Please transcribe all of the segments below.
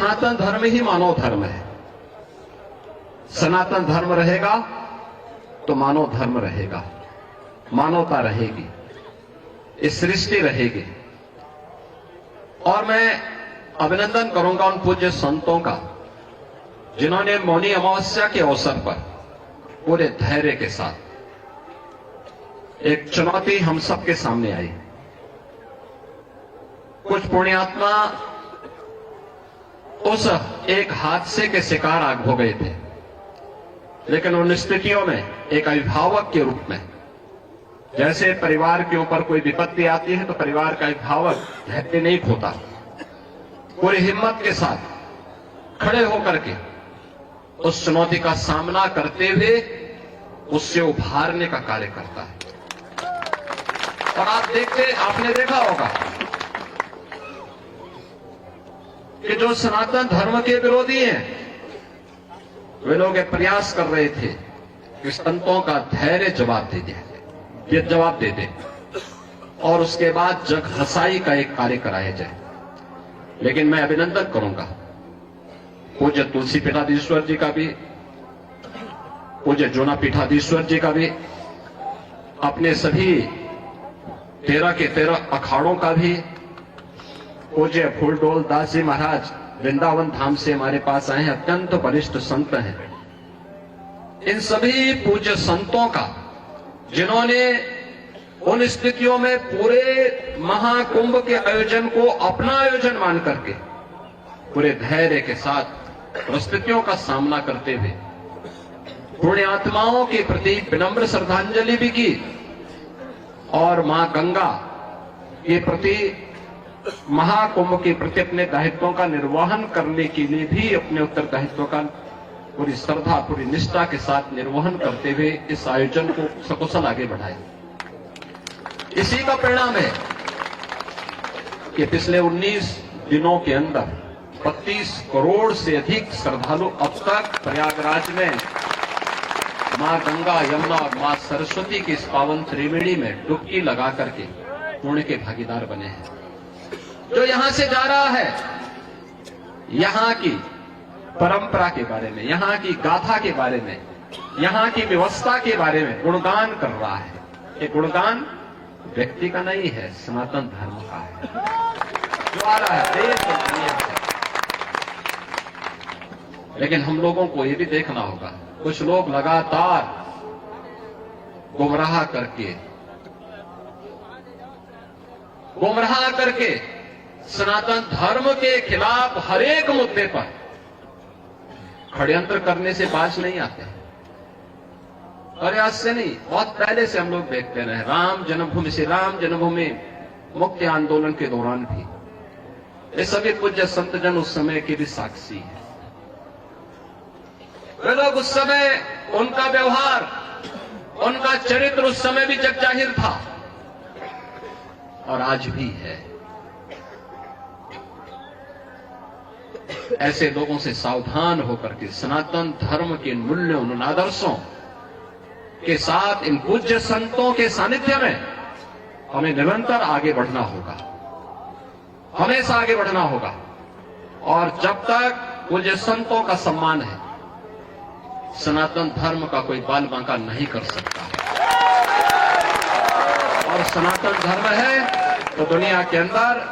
सनातन धर्म ही मानव धर्म है। सनातन धर्म रहेगा तो मानव धर्म रहेगा, मानवता रहेगी, इस सृष्टि रहेगी। और मैं अभिनंदन करूंगा उन पूज्य संतों का जिन्होंने मौनी अमावस्या के अवसर पर पूरे धैर्य के साथ, एक चुनौती हम सबके सामने आई। कुछ पुण्यात्मा उस एक हादसे के शिकार हो गए थे, लेकिन उन स्थितियों में एक अभिभावक के रूप में, जैसे परिवार के ऊपर कोई विपत्ति आती है तो परिवार का अभिभावक धैर्य नहीं खोता, पूरी हिम्मत के साथ खड़े होकर के उस चुनौती का सामना करते हुए उससे उभारने का कार्य करता है। और आपने देखा होगा कि जो सनातन धर्म के विरोधी हैं, वे लोग एक प्रयास कर रहे थे कि संतों का धैर्य जवाब दे दे और उसके बाद जग हसाई का एक कार्य कराया जाए। लेकिन मैं अभिनंदन करूंगा पूज्य तुलसी पीठाधीश्वर जी का भी, पूज्य जोना पीठाधीश्वर जी का भी, अपने सभी 13 के 13 अखाड़ों का भी, पूज्य फूलडोल दास जी महाराज वृंदावन धाम से हमारे पास आए हैं, अत्यंत वरिष्ठ संत हैं। इन सभी पूज्य संतों का जिन्होंने उन स्थितियों में पूरे महाकुंभ के आयोजन को अपना आयोजन मान करके पूरे धैर्य के साथ परिस्थितियों का सामना करते हुए पुण्य आत्माओं के प्रति विनम्र श्रद्धांजलि भी की और मां गंगा के प्रति, महाकुंभ के प्रति अपने दायित्वों का निर्वहन करने के लिए भी अपने उत्तरदायित्वों का पूरी श्रद्धा, पूरी निष्ठा के साथ निर्वहन करते हुए इस आयोजन को सकुशल आगे बढ़ाए। इसी का परिणाम है कि पिछले 19 दिनों के अंदर 32 करोड़ से अधिक श्रद्धालु अब तक प्रयागराज में मां गंगा, यमुना और मां सरस्वती की इस पावन त्रिवेणी में डुबकी लगा करके पुण्य के भागीदार बने हैं। जो यहां से जा रहा है, यहां की परंपरा के बारे में, यहां की गाथा के बारे में, यहां की व्यवस्था के बारे में गुणगान कर रहा है। ये गुणगान व्यक्ति का नहीं है, सनातन धर्म का है जो आ रहा है देश और दुनिया से। लेकिन हम लोगों को ये भी देखना होगा, कुछ लोग लगातार गुमराह करके सनातन धर्म के खिलाफ हर एक मुद्दे पर षड्यंत्र करने से बाज नहीं आते। और आज से नहीं, बहुत पहले से हम लोग देखते रहे। राम जन्मभूमि मुक्ति आंदोलन के दौरान भी ये सभी पूज्य संतजन उस समय के भी साक्षी हैं। वे लोग उस समय, उनका व्यवहार, उनका चरित्र उस समय भी जग जाहिर था और आज भी है। ऐसे लोगों से सावधान होकर के सनातन धर्म के मूल्यों, उन आदर्शों के साथ इन पूज्य संतों के सानिध्य में हमें निरंतर आगे बढ़ना होगा, हमेशा आगे बढ़ना होगा। और जब तक पूज्य संतों का सम्मान है, सनातन धर्म का कोई बाल बांका नहीं कर सकता। और सनातन धर्म है तो दुनिया के अंदर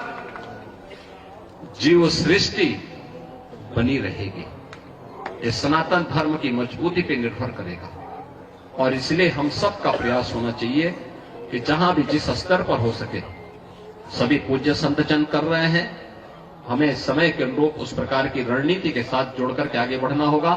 जीव सृष्टि बनी रहेगी। ये सनातन धर्म की मजबूती पर निर्भर करेगा। और इसलिए हम सबका प्रयास होना चाहिए कि जहां भी जिस स्तर पर हो सके, सभी पूज्य संतजन कर रहे हैं, हमें समय के अनुरूप उस प्रकार की रणनीति के साथ जोड़कर के आगे बढ़ना होगा।